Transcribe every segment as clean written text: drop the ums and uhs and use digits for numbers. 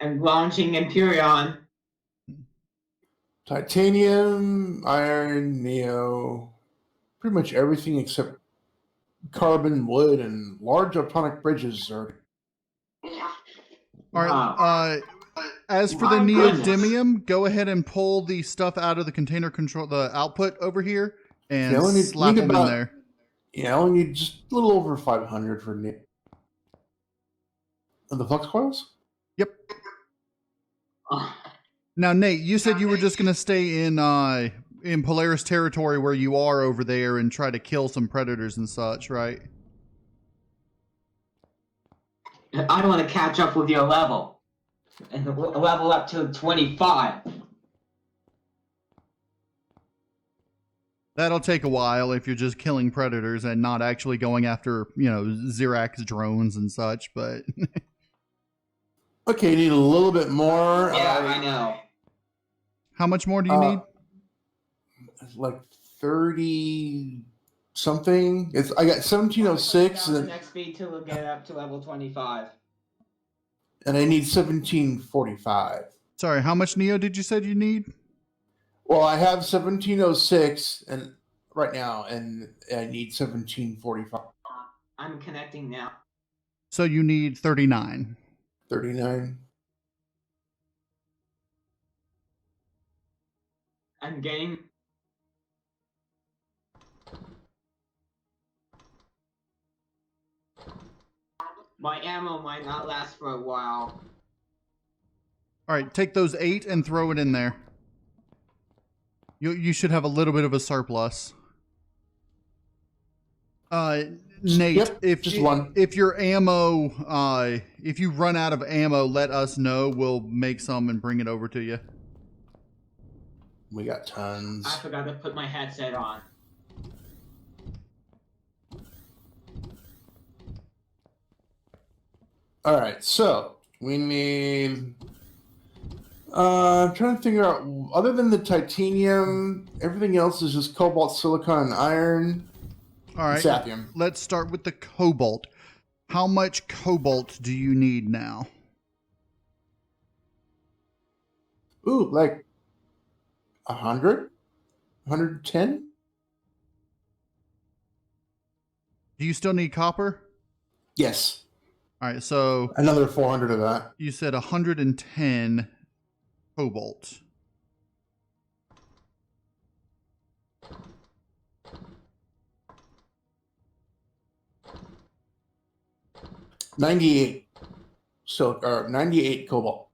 and launching Empyrion. Titanium, iron, neo, pretty much everything except carbon, wood, and large atomic bridges are. All right. Wow. As for the neodymium, go ahead and pull the stuff out of the container control, the output over here, and slap them in there. Yeah, I only need just a little over 500 for the flux coils. Yep. Now, Nate, you said you were just going to stay in Polaris territory where you are over there and try to kill some predators and such, right? I want to catch up with your level. And level up to 25. That'll take a while if you're just killing predators and not actually going after, Zirax drones and such, but... Okay, you need a little bit more. Yeah, I know. How much more do you need? Like 30 something. I got 1706 and XP to get up to level 25. And I need 1745. Sorry, how much neo did you say you need? Well, I have 1706 and right now, and I need 1745. I'm connecting now. So you need 39. 39. I'm getting... My ammo might not last for a while. All right, take those 8 and throw it in there. You should have a little bit of a surplus. Nate, yep, if your ammo, if you run out of ammo, let us know. We'll make some and bring it over to you. We got tons. I forgot to put my headset on. All right, so we need. I'm trying to figure out. Other than the titanium, everything else is just cobalt, silicon, and iron. All right. Saphium. Let's start with the cobalt. How much cobalt do you need now? Ooh, like 100, 110. Do you still need copper? Yes. All right, so another 400 of that. You said 110 cobalt. $98. So, or 98 cobalt.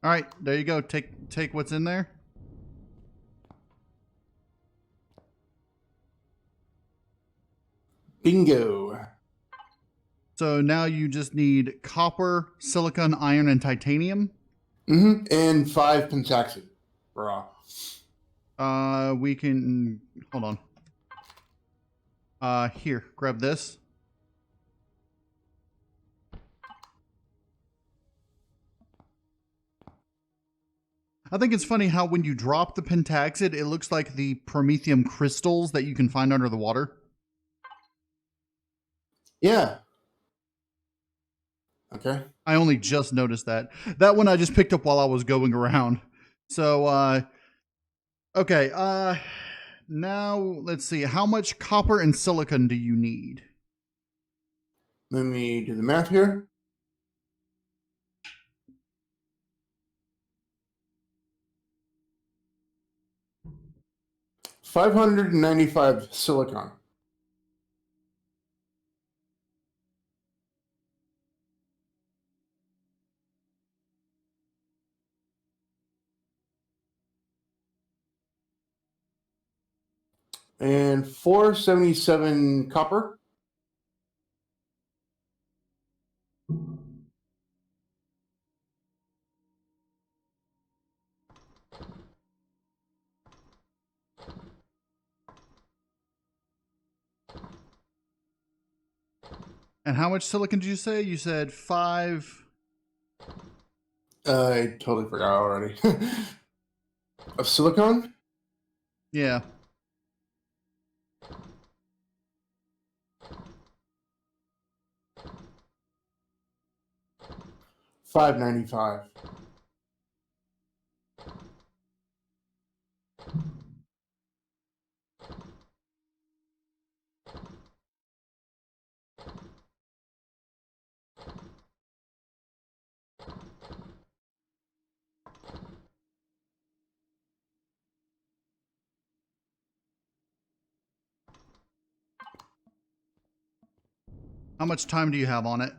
All right, there you go. Take what's in there. Bingo. So now you just need copper, silicon, iron, and titanium. Mm-hmm. And 5 pentaxid. Raw. We can hold on. Here, grab this. I think it's funny how when you drop the pentaxid, it looks like the promethium crystals that you can find under the water. Yeah. Okay. I only just noticed that. That one I just picked up while I was going around. So, okay. Now, let's see. How much copper and silicon do you need? Let me do the math here. $595 silicon. And 477 copper. And how much silicon did you say? You said 5. I totally forgot already. Of silicon? Yeah. $5.95. How much time do you have on it?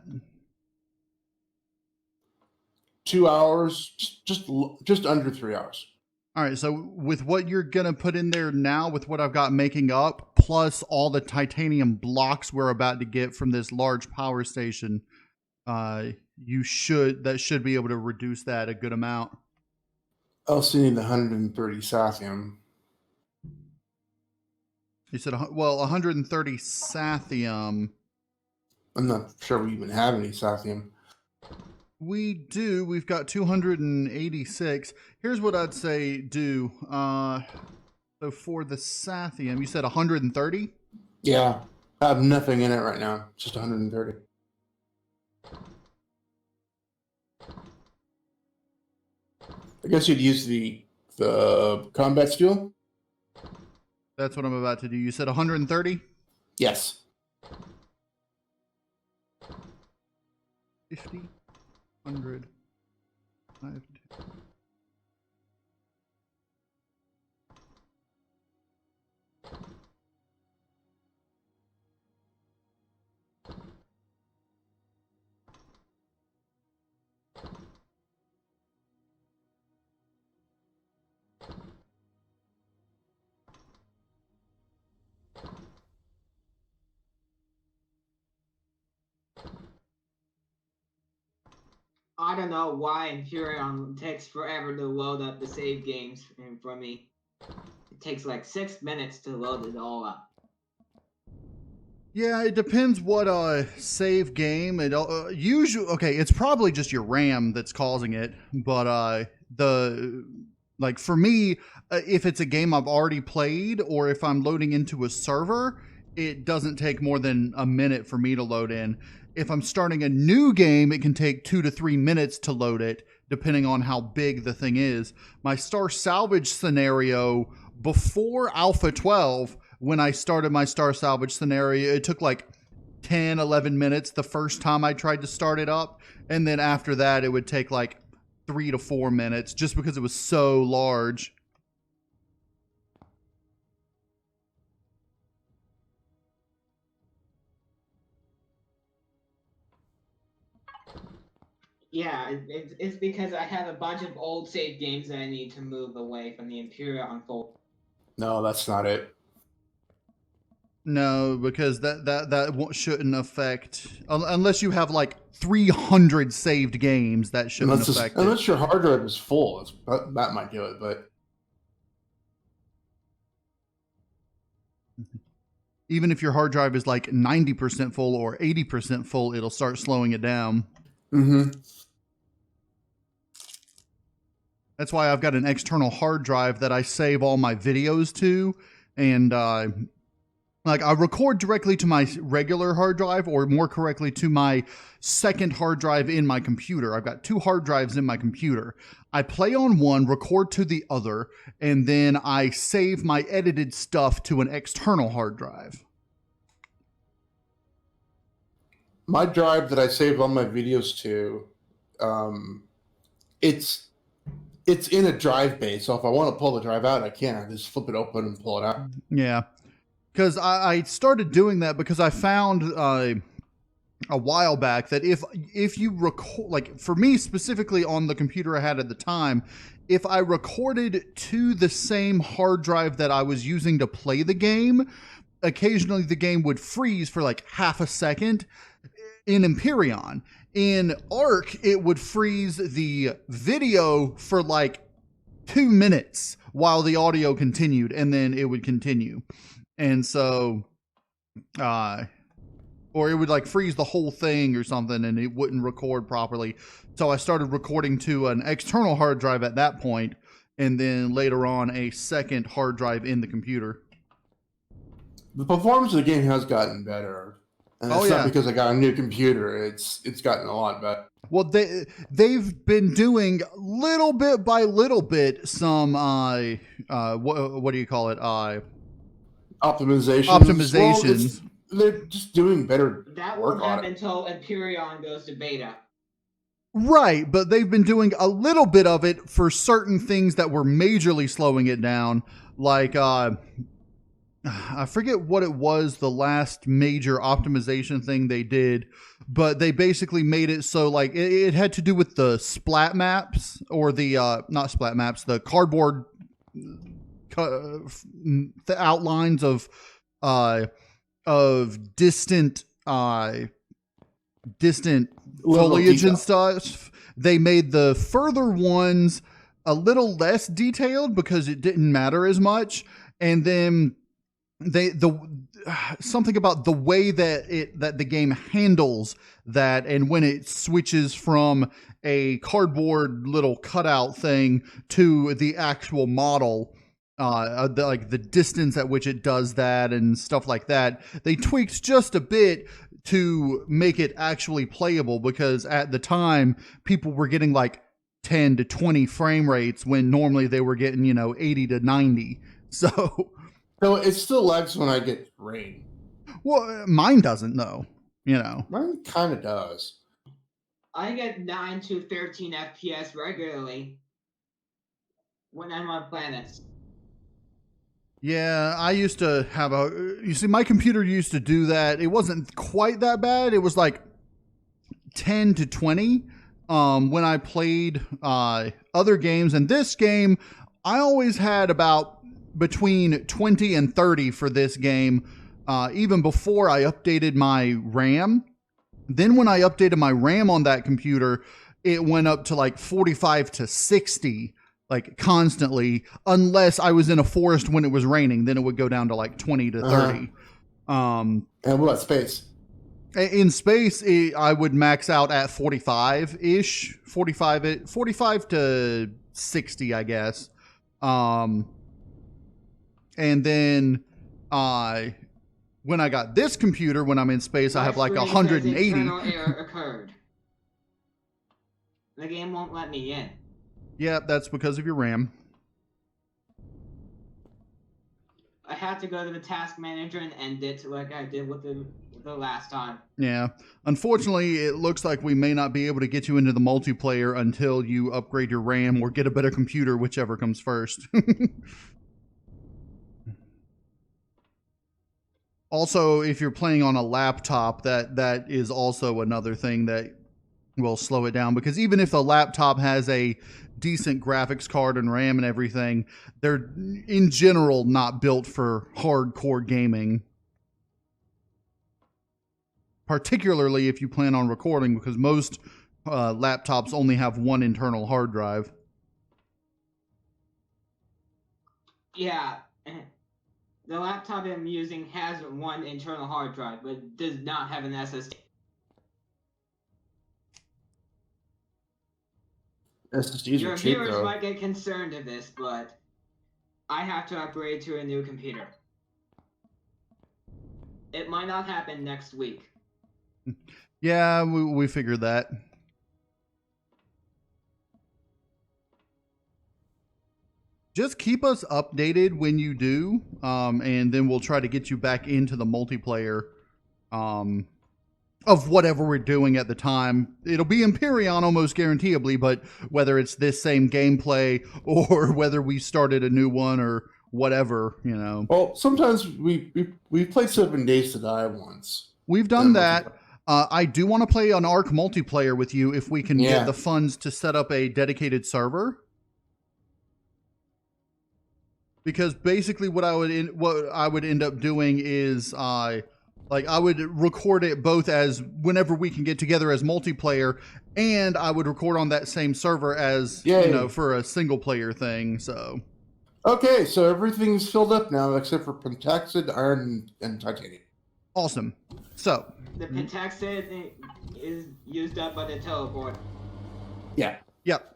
2 hours, just under 3 hours. All right, so with what you're going to put in there now, with what I've got making up, plus all the titanium blocks we're about to get from this large power station, that should be able to reduce that a good amount. I also need the 130 sathium. You said, well, 130 sathium. I'm not sure we even have any sathium. We do. We've got 286. Here's what I'd say do. So for the sathium, you said 130? Yeah, I have nothing in it right now. Just 130. I guess you'd use the combat steel? That's what I'm about to do. You said 130? Yes. 50, 100, 5, 2. I don't know why Empyrion takes forever to load up the save games for me. It takes like 6 minutes to load it all up. Yeah, it depends what save game. It usually okay. It's probably just your RAM that's causing it. But for me, if it's a game I've already played, or if I'm loading into a server, it doesn't take more than a minute for me to load in. If I'm starting a new game, it can take 2 to 3 minutes to load it, depending on how big the thing is. My Star Salvage scenario before Alpha 12, when I started my Star Salvage scenario, it took like 10, 11 minutes the first time I tried to start it up. And then after that, it would take like 3 to 4 minutes just because it was so large. Yeah, it's because I have a bunch of old save games that I need to move away from the Empyrion folder. No, that's not it. No, because that shouldn't affect, unless you have like 300 saved games. That shouldn't affect it. Unless your hard drive is full, that might do it. But even if your hard drive is like 90% full or 80% full, it'll start slowing it down. Mm-hmm. That's why I've got an external hard drive that I save all my videos to, and like I record directly to my regular hard drive, or more correctly to my second hard drive in my computer. I've got 2 hard drives in my computer. I play on one, record to the other, and then I save my edited stuff to an external hard drive. My drive that I save all my videos to, it's in a drive bay. So if I want to pull the drive out, I can. I just flip it open and pull it out. Yeah. Because I started doing that because I found a while back that if you record, like for me specifically on the computer I had at the time, if I recorded to the same hard drive that I was using to play the game, occasionally the game would freeze for like half a second in Empyrion. In Arc, it would freeze the video for like 2 minutes while the audio continued, and then it would continue. And so or it would like freeze the whole thing or something, and it wouldn't record properly. So I started recording to an external hard drive at that point, and then later on a second hard drive in the computer. The performance of the game has gotten better. And it's not because I got a new computer. It's gotten a lot better. Well, they've been doing little bit by little bit some what do you call it? Optimizations. Well, they're just doing better. That won't happen until Empyrion goes to beta. Right, but they've been doing a little bit of it for certain things that were majorly slowing it down, like I forget what it was, the last major optimization thing they did, but they basically made it so like it had to do with the splat maps, or the not splat maps, the cardboard the outlines of distant foliage and stuff. They made the further ones a little less detailed because it didn't matter as much, and then something about the way that the game handles that, and when it switches from a cardboard little cutout thing to the actual model, the distance at which it does that and stuff like that, they tweaked just a bit to make it actually playable, because at the time people were getting like 10 to 20 frame rates when normally they were getting 80 to 90. So it still lags when I get rain. Well, mine doesn't, though. Mine kind of does. I get 9 to 13 FPS regularly when I'm on planets. Yeah, I used to have my computer used to do that. It wasn't quite that bad. It was like 10 to 20 when I played other games. And this game, I always had about between 20 and 30 for this game, even before I updated my RAM. Then when I updated my RAM on that computer, it went up to like 45 to 60, like constantly, unless I was in a forest when it was raining. Then it would go down to like 20 to 30. And what about space? In space, I would max out at 45-ish, 45 to 60, I guess. And then when I got this computer, when I'm in space, I have like 180. Internal error occurred. The game won't let me in. Yeah, that's because of your RAM. I had to go to the task manager and end it like I did with the last time. Yeah. Unfortunately, it looks like we may not be able to get you into the multiplayer until you upgrade your RAM or get a better computer, whichever comes first. Also, if you're playing on a laptop, that is also another thing that will slow it down, because even if the laptop has a decent graphics card and RAM and everything, they're in general not built for hardcore gaming. Particularly if you plan on recording, because most laptops only have one internal hard drive. Yeah. The laptop I'm using has one internal hard drive, but does not have an SSD. SSDs Your are cheap, viewers though. might get concerned of this, but I have to upgrade to a new computer. It might not happen next week. Yeah, we figured that. Just keep us updated when you do, and then we'll try to get you back into the multiplayer of whatever we're doing at the time. It'll be Empyrion almost guaranteeably, but whether it's this same gameplay or whether we started a new one or whatever, Well, sometimes we played 7 Days to Die once. We've done that. I do want to play an ARC multiplayer with you if we can get the funds to set up a dedicated server. Because basically what I would end up doing is I would record it both as whenever we can get together as multiplayer, and I would record on that same server as for a single player thing. So okay, so everything's filled up now except for pentaxid, iron, and titanium. Awesome. So the pentaxid is used up by the teleport. Yeah. Yep.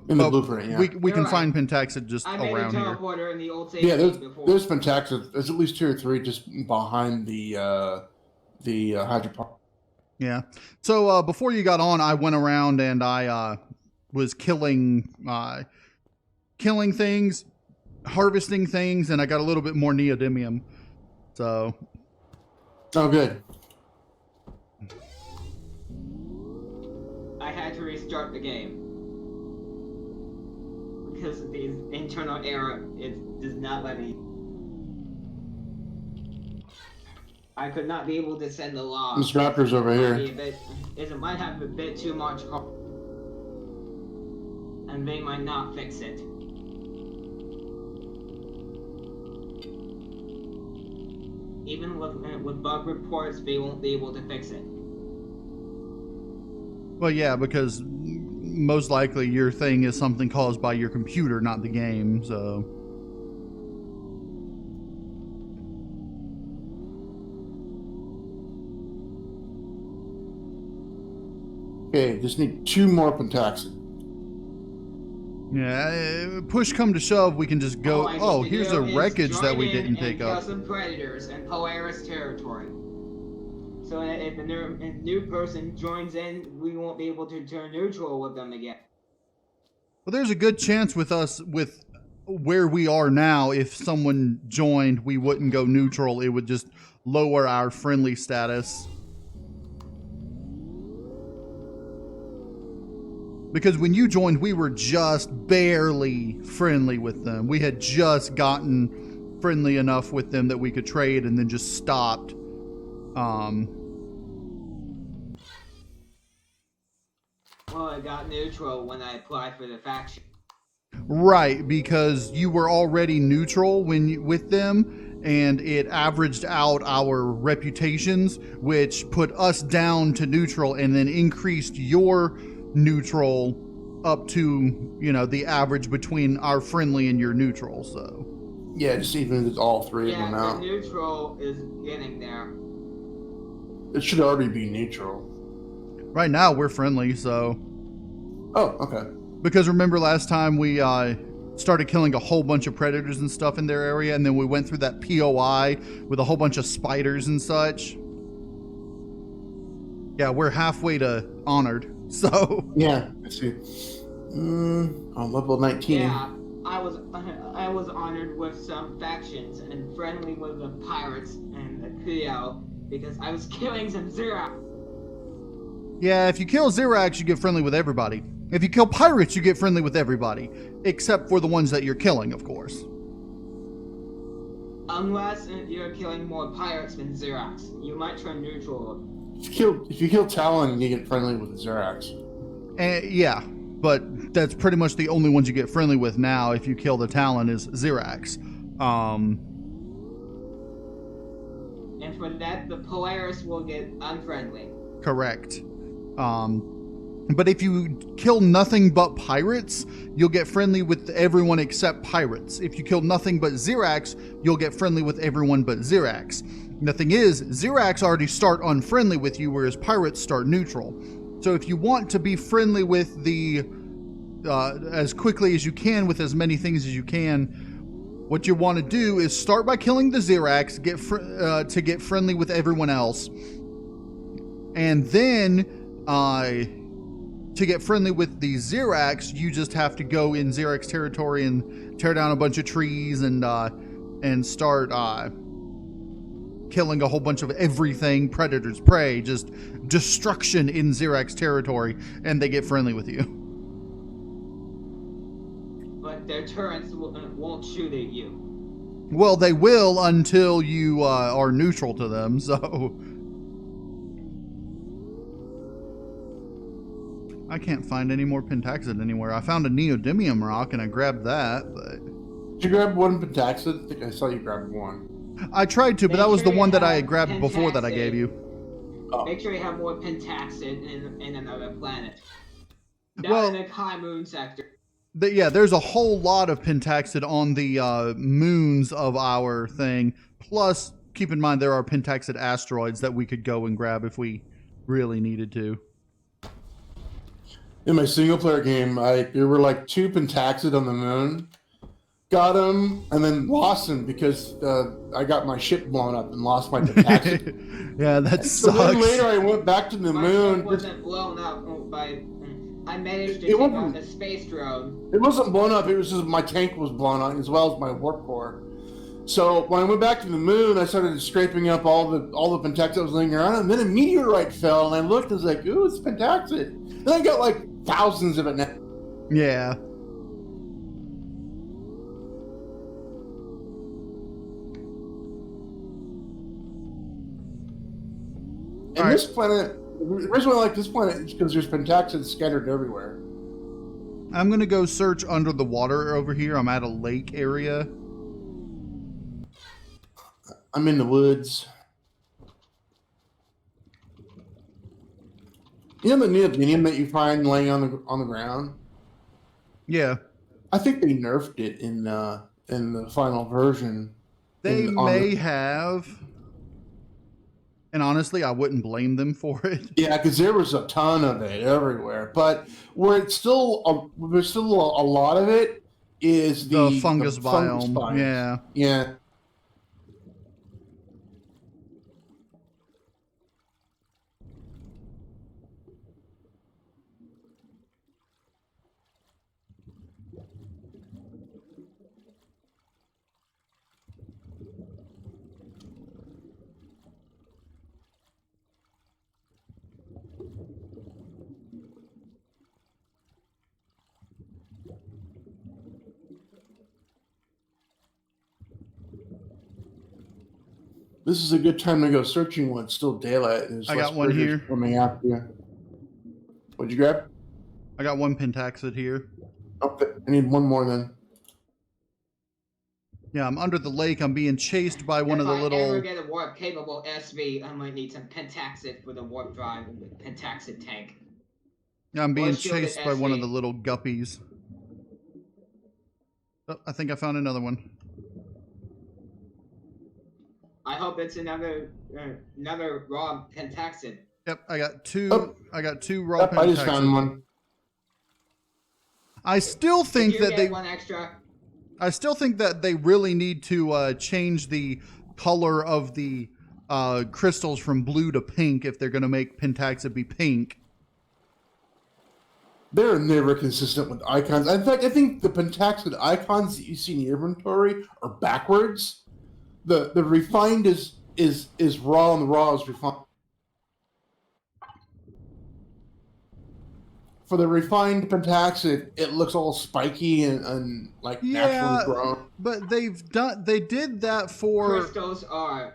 In the blueprint, yeah. We can Right. find pentaxid just I made a around here. teleporter in the old save Yeah, game before. there's pentaxid. There's at least 2 or 3 just behind the hydroponic. Yeah. So before you got on, I went around and I was killing things, harvesting things, and I got a little bit more neodymium. So. Oh, good. I had to restart the game because of the internal error. It does not let me. I could not be able to send the log. This raptor's over here. It might have a bit too much, and they might not fix it. Even with bug reports, they won't be able to fix it. Well, yeah, because most likely your thing is something caused by your computer, not the game, so. Okay, just need 2 more pentaxid. Yeah, push come to shove, we can just go. Oh, here's the wreckage that we didn't take up. Kill some predators in Polaris territory. So if a new person joins in, we won't be able to turn neutral with them again. Well, there's a good chance with us, with where we are now, if someone joined, we wouldn't go neutral. It would just lower our friendly status. Because when you joined, we were just barely friendly with them. We had just gotten friendly enough with them that we could trade and then just stopped. Well, I got neutral when I applied for the faction. Right, because you were already neutral with them, and it averaged out our reputations, which put us down to neutral and then increased your neutral up to, the average between our friendly and your neutral, so. Yeah, just even with all 3 of them Yeah, out. the neutral is getting there. It should already be neutral. Right now, we're friendly, so. Oh, okay. Because remember last time we started killing a whole bunch of predators and stuff in their area, and then we went through that POI with a whole bunch of spiders and such? Yeah, we're halfway to honored, so. Yeah, I see. On level 19. Yeah, I was honored with some factions and friendly with the pirates and the Kuyo because I was killing some Zirax. Yeah, if you kill Zirax, you get friendly with everybody. If you kill pirates, you get friendly with everybody. Except for the ones that you're killing, of course. Unless you're killing more pirates than Zirax. You might turn neutral. If you kill Talon, you get friendly with Zirax. Yeah, but that's pretty much the only ones you get friendly with now if you kill the Talon is Zirax. And for that, the Polaris will get unfriendly. Correct. But if you kill nothing but pirates, you'll get friendly with everyone except pirates. If you kill nothing but Zirax, you'll get friendly with everyone but Zirax. The thing is, Zirax already start unfriendly with you, whereas pirates start neutral. So if you want to be friendly with the as quickly as you can with as many things as you can, what you want to do is start by killing the Zirax, to get friendly with everyone else, and then to get friendly with the Zirax, you just have to go in Zirax territory and tear down a bunch of trees and start killing a whole bunch of everything, predators, prey, just destruction in Zirax territory, and they get friendly with you. But their turrets won't shoot at you. Well, they will until you are neutral to them, so. I can't find any more pentaxid anywhere. I found a neodymium rock and I grabbed that, but. Did you grab 1 pentaxid? I think I saw you grab 1. I tried to, but that was the one that I had grabbed pentaxid. before that I gave you. Oh. Make sure you have more pentaxid in another planet. Down Well, in the Kai Moon sector. Yeah, there's a whole lot of pentaxid on the moons of our thing, plus keep in mind there are pentaxid asteroids that we could go and grab if we really needed to. In my single player game, there were like 2 pentaxid on the moon. Got them and then lost them because I got my ship blown up and lost my pentaxid. Yeah, that So sucks. then later I went back to the My moon. ship wasn't blown up by. I managed to It take wasn't- out the space drone. It wasn't blown up. It was just my tank was blown up as well as my warp core. So when I went back to the moon, I started scraping up all the pentaxid that was laying around, and then a meteorite fell, and I looked and was like, "Ooh, it's pentaxid." And I got like thousands of it now. Yeah. And this planet, the reason why I like this planet is because there's pentaxid scattered everywhere. I'm going to go search under the water over here. I'm at a lake area. I'm in the woods. You know the neodymium that you find laying on the ground? Yeah. I think they nerfed it in the final version. They may have. And honestly, I wouldn't blame them for it. Yeah, because there was a ton of it everywhere. But where it's still there's still a lot of it is The fungus biome. biome. Yeah. Yeah. This is a good time to go searching when it's still daylight. There's I less got one critters here. coming after you. What'd you grab? I got 1 pentaxid here. Oh, I need one more then. Yeah, I'm under the lake. I'm being chased by one of the If I little... ever get a warp capable SV, I might need some pentaxid for the warp drive and the pentaxid tank. Yeah, I'm being Or shielded chased by one of SV. the little guppies. Oh, I think I found another one. I hope it's another raw pentaxid. Yep, I got 2. Oh. I got 2 raw Yep, I just found pentaxid. one. I still Did think you that get they... one extra? I still think that they really need to change the color of the crystals from blue to pink if they're going to make pentaxid be pink. They're never consistent with icons. In fact, I think the pentaxid icons that you see in your inventory are backwards. The refined is raw, and the raw is refined. For the refined pentaxid, it looks all spiky and like naturally grown. But they did that for... Crystals are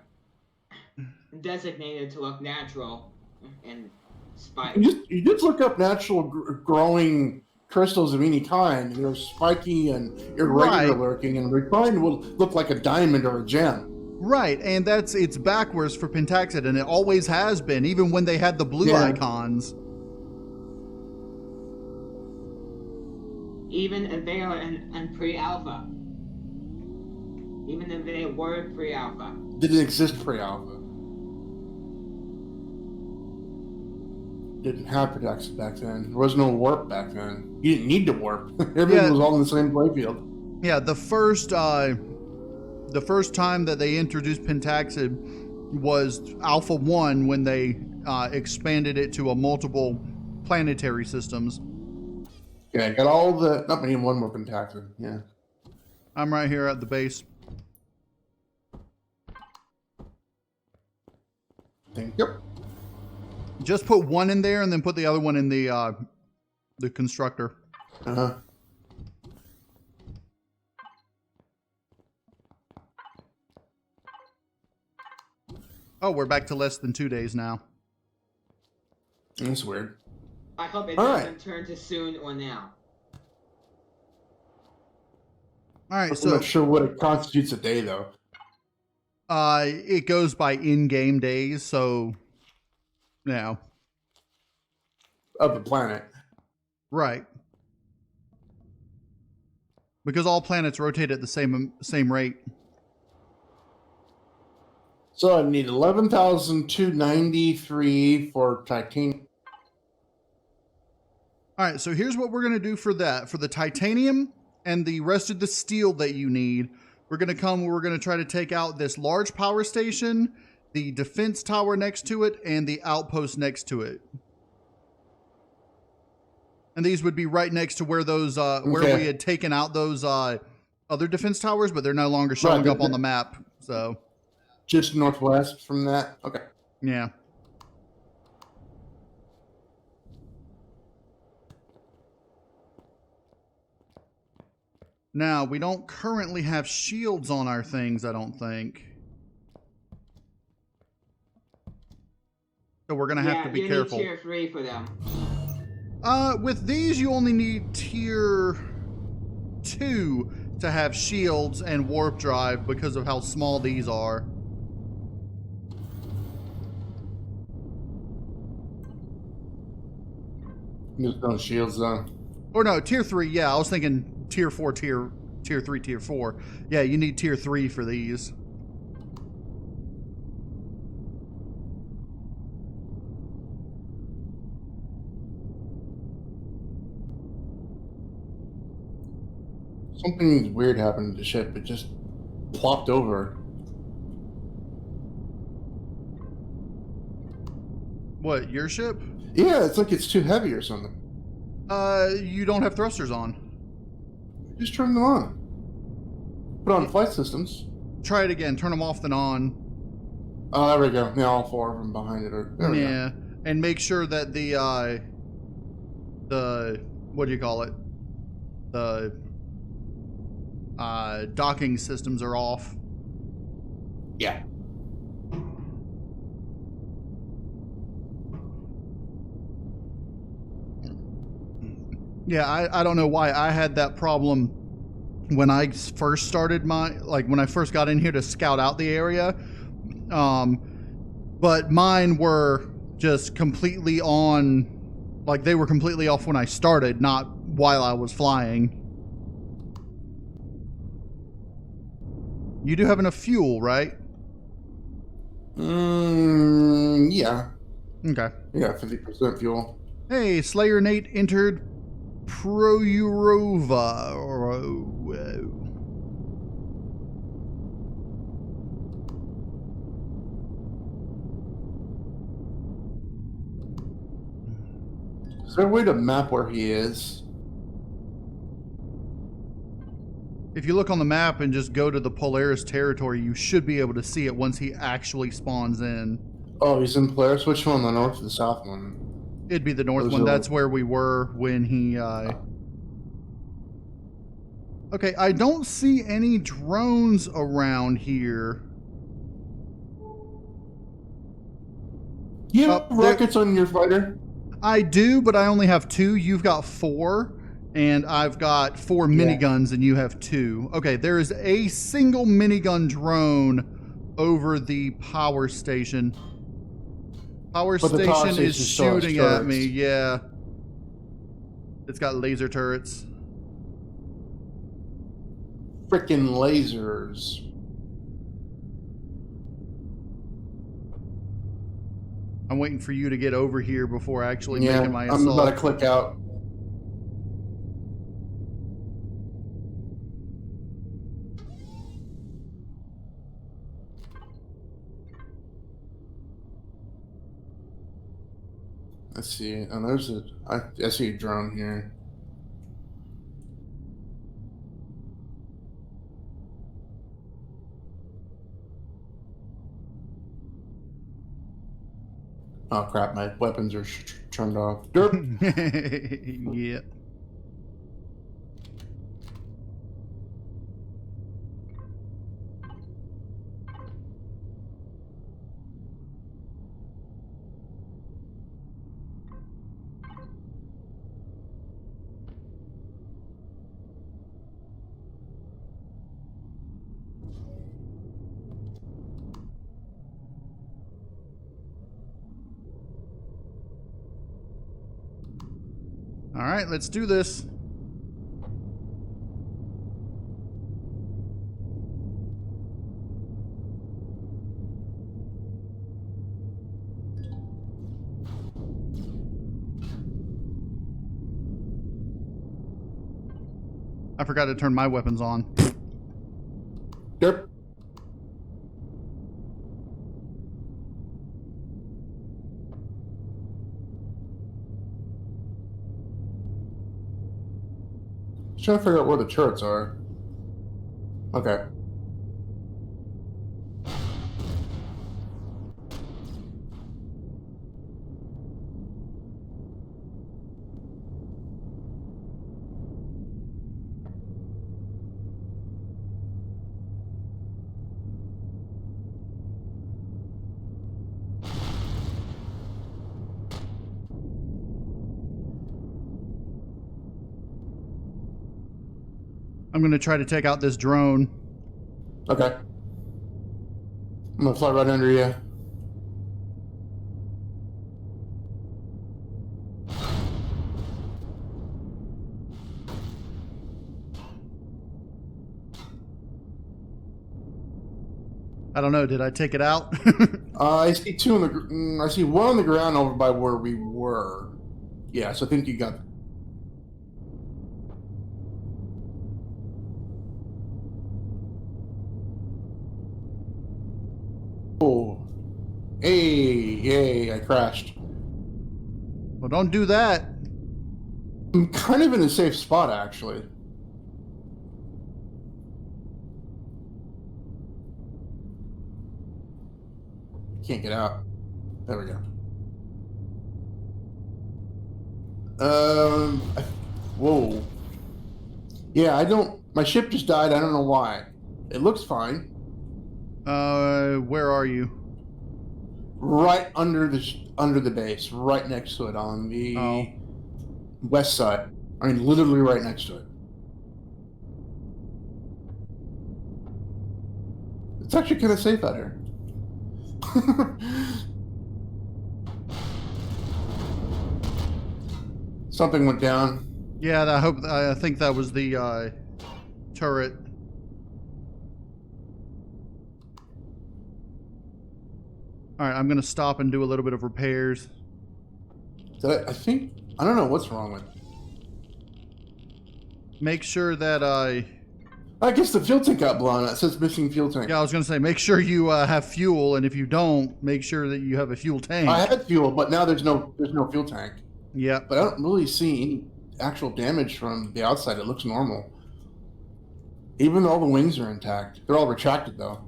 designated to look natural and spiked. You just look up natural growing crystals of any kind. They're spiky and irregular looking, and refined will look like a diamond or a gem. Right, and it's backwards for pentaxid, and it always has been, even when they had the blue icons. Even if they are in pre-alpha. Even if they were pre-alpha. Didn't exist pre-alpha. Didn't have pentaxid back then. There was no warp back then. You didn't need to warp. Everything was all in the same playfield. Yeah, the first time that they introduced pentaxid was Alpha 1 when they expanded it to a multiple planetary systems. Yeah, I got all the... Not many, one more pentaxid. Yeah. I'm right here at the base. Yep. Just put one in there and then put the other one in the constructor. Uh-huh. Oh, we're back to less than 2 days now. That's weird. I hope it All doesn't turn to soon or now. All right, I'm not sure what it constitutes a day, though. It goes by in-game days, so yeah. Of the planet. Right. Because all planets rotate at the same rate. So I need 11,293 for titanium. All right, so here's what we're going to do for that. For the titanium and the rest of the steel that you need, we're going to try to take out this large power station, the defense tower next to it, and the outpost next to it. And these would be right next to where those where we had taken out those other defense towers, but they're no longer showing up on the map. So just northwest from that. Okay. Yeah. Now, we don't currently have shields on our things, I don't think. So we're going to have to be careful. Need tier 3 for them. With these, you only need tier 2 to have shields and warp drive because of how small these are. There's no shields though. Or no, tier 3, yeah. I was thinking tier 4, tier 3, tier 4. Yeah, you need tier 3 for these. Something weird happened to the ship. It just plopped over. What, your ship? Yeah, it's like it's too heavy or something. You don't have thrusters on. Just turn them on. Put on flight systems. Try it again. Turn them off then on. Oh, there we go. Yeah, all four of them behind it are. There we go. And make sure that the what do you call it? The docking systems are off. Yeah. Yeah, I don't know why I had that problem when I first started when I first got in here to scout out the area. But mine were just completely on, like they were completely off when I started, not while I was flying. You do have enough fuel, right? Yeah. Okay. Yeah, 50% fuel. Hey, Slayer Nate entered Prourova. Is there a way to map where he is? If you look on the map and just go to the Polaris territory, you should be able to see it once he actually spawns in. Oh, he's in Polaris? Which one? The north or the south one? It'd be the north one. That's where we were when he... Okay, I don't see any drones around here. You have rockets on your fighter? I do, but I only have 2. You've got 4. And I've got 4 miniguns, and you have 2. Okay, there is a single minigun drone over the power station. Power station is shooting at me, yeah. It's got laser turrets. Frickin' lasers. I'm waiting for you to get over here before actually making my assault. I'm about to click out. Let's see. Oh, there's I see a drone here. Oh crap! My weapons are turned off. Derp. Yeah. All right, let's do this. I forgot to turn my weapons on. Yep. Just trying to figure out where the turrets are. Okay. I'm going to try to take out this drone. Okay. I'm gonna fly right under you. I don't know. Did I take it out? I see two on the. I see one on the ground over by where we were. Yeah, so I think you got. Oh, hey, I crashed. Well, don't do that. I'm kind of in a safe spot, actually. Can't get out. There we go. Whoa. Yeah, I don't. My ship just died. I don't know why. It looks fine. Where are you? Right under the base, right next to it on the west side. I mean, literally right next to it. It's actually kind of safe out here. Something went down. Yeah, I think that was the turret. All right, I'm gonna stop and do a little bit of repairs. I think I don't know what's wrong with it. Make sure that I guess the fuel tank got blown out. It says missing fuel tank. yeah, I was gonna say make sure you have fuel, and if you don't, make sure that you have a fuel tank. I had fuel, but now there's no fuel tank. Yeah, but I don't really see any actual damage from the outside. It looks normal. Even though all the wings are intact. They're all retracted, though.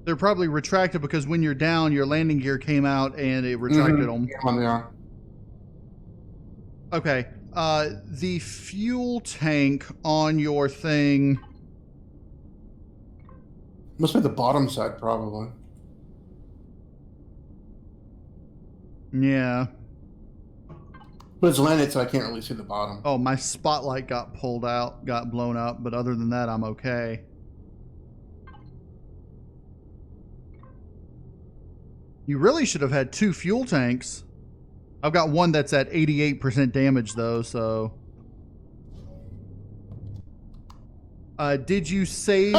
they're probably retracted because when you're down, your landing gear came out and it retracted them. Yeah. Okay. The fuel tank on your thing. Must be the bottom side, probably. Yeah. But it's landed, so I can't really see the bottom. Oh, my spotlight got pulled out, got blown up, but other than that, I'm okay. You really should have had 2 fuel tanks. I've got one that's at 88% damage, though, so... did you save...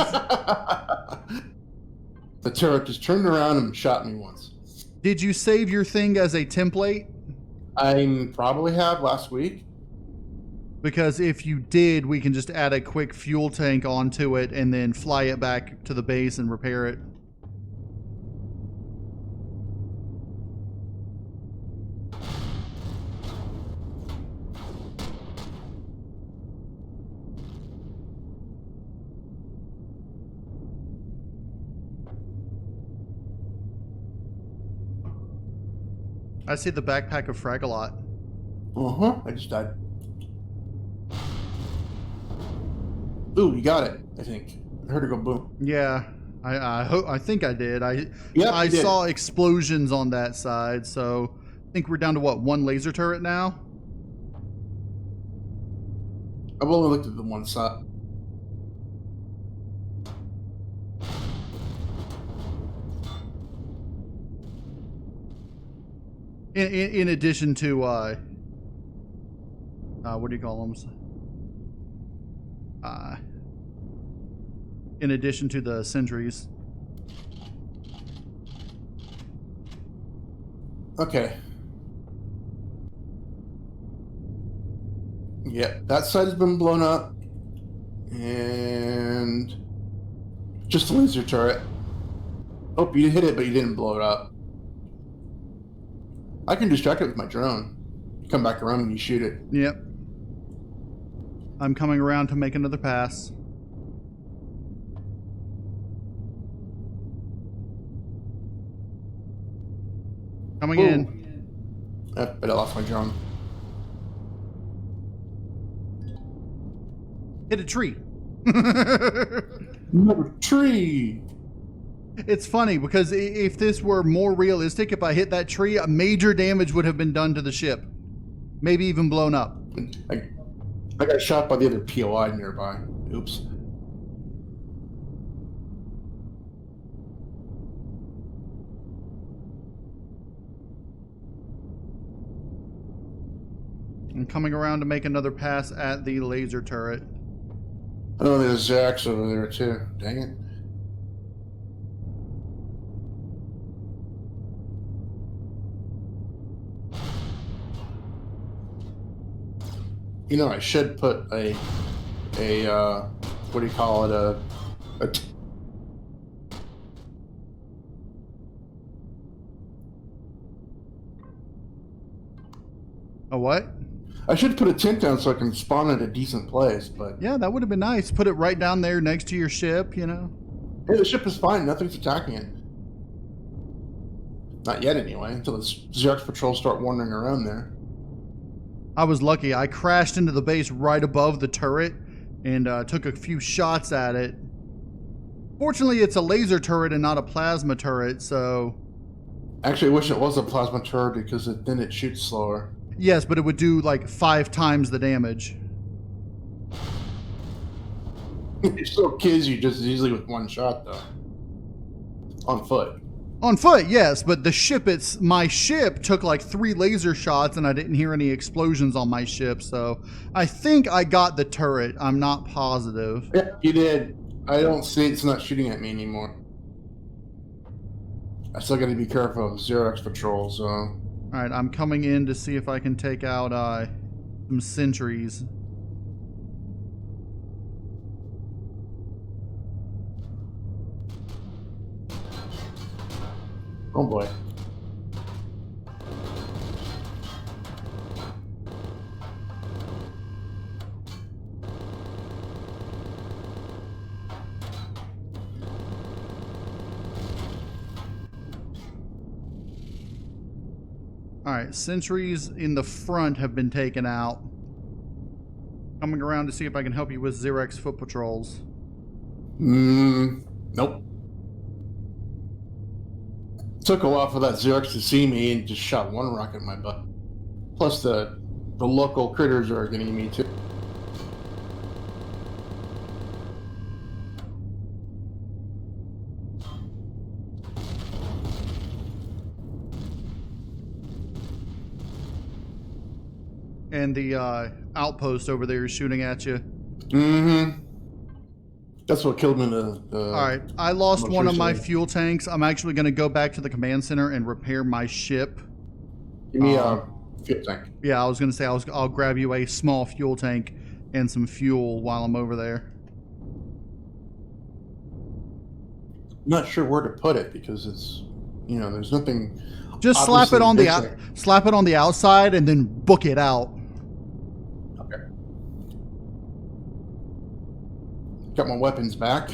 The turret just turned around and shot me once. Did you save your thing as a template? I probably have last week. Because if you did, we can just add a quick fuel tank onto it and then fly it back to the base and repair it. I see the backpack of FragALot. Uh-huh. I just died. Ooh, you got it, I think. I heard it go boom. Yeah, I think I did. I Yep, saw explosions on that side, so I think we're down to what, 1 laser turret now? I've only looked at the one side. In addition to what do you call them? In addition to the sentries. Okay. Yeah, that side has been blown up. And just a laser turret. Oh, you hit it, but you didn't blow it up. I can distract it with my drone. You come back around and you shoot it. Yep. I'm coming around to make another pass. Coming in. But I lost my drone. Hit a tree. Another tree. It's funny because if this were more realistic, if I hit that tree, major damage would have been done to the ship. Maybe even blown up. I got shot by the other POI nearby. Oops. I'm coming around to make another pass at the laser turret. Oh, there's Zirax over there too. Dang it. You know, I should put a what do you call it? A what? I should put a tent down so I can spawn at a decent place, but Yeah, that would have been nice. Put it right down there next to your ship, you know? hey, the ship is fine. Nothing's attacking it. Not yet, anyway, until the Zirax patrols start wandering around there. I was lucky. I crashed into the base right above the turret and took a few shots at it. Fortunately, it's a laser turret and not a plasma turret, so... Actually, I wish it was a plasma turret because then it shoots slower. Yes, but it would do like 5 times the damage. It still kills you just easily with one shot, though. On foot. On foot, yes, but the ship, my ship took like 3 laser shots and I didn't hear any explosions on my ship, so I think I got the turret. I'm not positive. Yeah, you did. I don't see it's not shooting at me anymore. I still got to be careful of Zirax patrols, so... Alright, I'm coming in to see if I can take out some sentries. Oh boy. Alright, sentries in the front have been taken out. Coming around to see if I can help you with Zirax foot patrols. Nope. Took a while for that Zirax to see me and just shot one rocket in my butt. Plus the local critters are getting me too. And the outpost over there is shooting at you. That's what killed me in the Alright, I lost one of my fuel tanks. I'm actually going to go back to the command center and repair my ship. Give me a fuel tank. Yeah, I was going to say I'll grab you a small fuel tank and some fuel while I'm over there. I'm not sure where to put it because it's, you know, there's nothing. Just slap it on the outside and then book it out. Okay. Got my weapons back.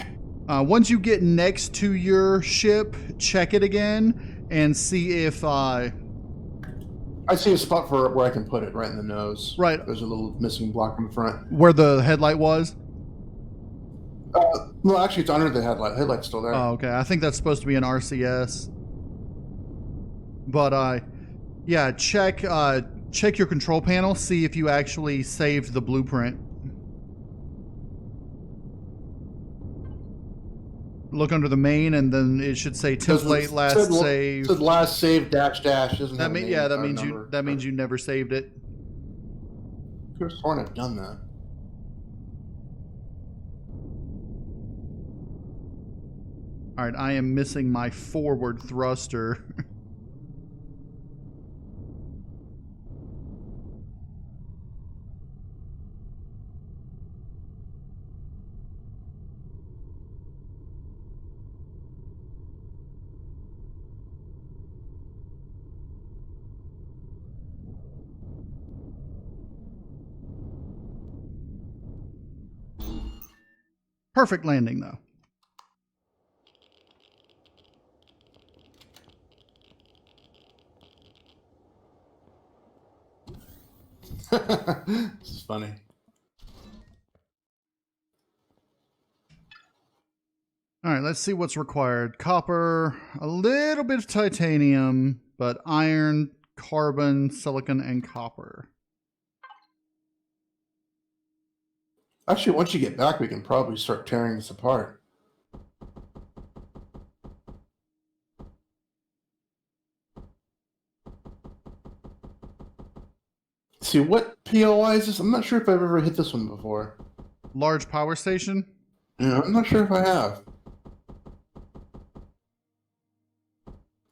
Once you get next to your ship, check it again and see if I see a spot for where I can put it right in the nose. Right. There's a little missing block in the front. Where the headlight was? No, actually, it's under the headlight. Headlight's still there. Oh, okay. I think that's supposed to be an RCS. But yeah, check your control panel, see if you actually saved the blueprint. Look under the main, and then it should say template last save. It said last save dash. Doesn't that have mean, a yeah, name, that means you never saved it. Could have sworn I've done that. All right, I am missing my forward thruster. Perfect landing, though. This is funny. All right, let's see what's required. Copper, a little bit of titanium, but iron, carbon, silicon, and copper. Actually, once you get back, we can probably start tearing this apart. See, what POI is this? I'm not sure if I've ever hit this one before. Large power station? Yeah, I'm not sure if I have.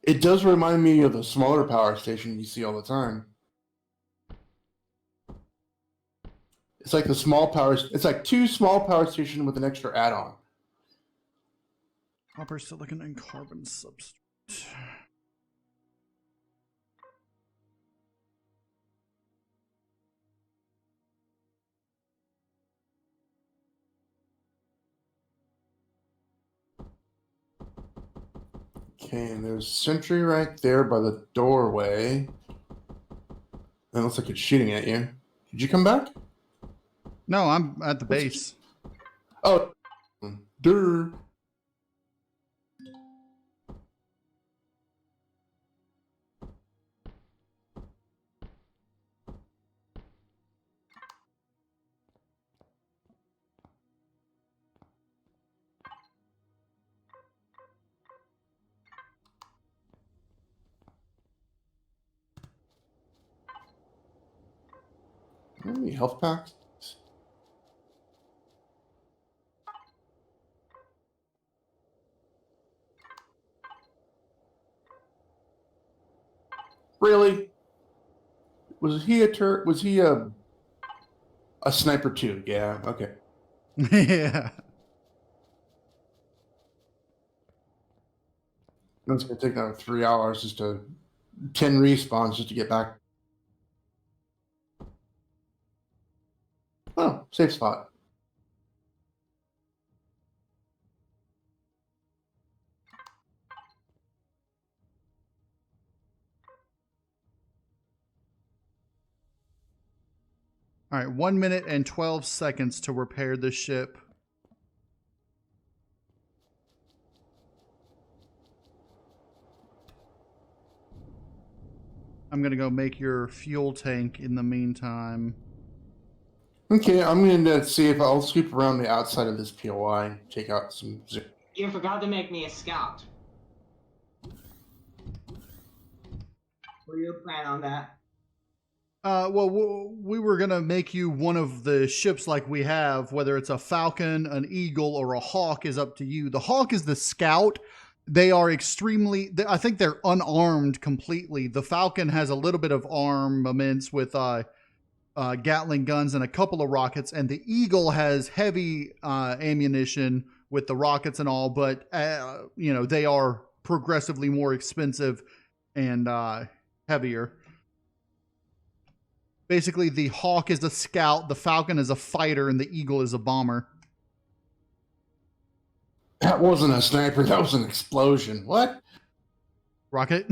It does remind me of the smaller power station you see all the time. It's like the small power. It's like 2 small power stations with an extra add-on. Copper, silicon, and carbon substrate. Okay, and there's sentry right there by the doorway. It looks like it's shooting at you. Did you come back? No, I'm at the base. Oh, durr. Any health packs? Really? Was he a Was he a sniper too? Yeah. Okay. Yeah. It's gonna take another 3 hours just to 10 respawns just to get back. Oh, safe spot. All right, 1 minute and 12 seconds to repair the ship. I'm going to go make your fuel tank in the meantime. Okay, I'm going to see if I'll sweep around the outside of this POI and take out some. You forgot to make me a scout. Were you plan on that? Well, we were going to make you one of the ships like we have, whether it's a Falcon, an Eagle, or a Hawk is up to you. The Hawk is the scout. They are extremely, I think they're unarmed completely. The Falcon has a little bit of armaments with Gatling guns and a couple of rockets, and the Eagle has heavy ammunition with the rockets and all, but, you know, they are progressively more expensive and heavier. Basically, the Hawk is a scout, the Falcon is a fighter, and the Eagle is a bomber. That wasn't a sniper. That was an explosion. What? Rocket?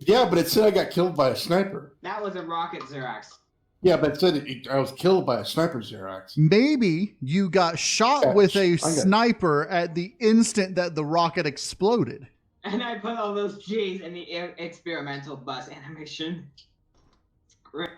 Yeah, but it said I got killed by a sniper. That was a rocket, Zirax. Yeah, but it said I was killed by a sniper, Zirax. Maybe you got shot with a sniper at the instant that the rocket exploded. And I put all those G's in the experimental bus animation. It's great.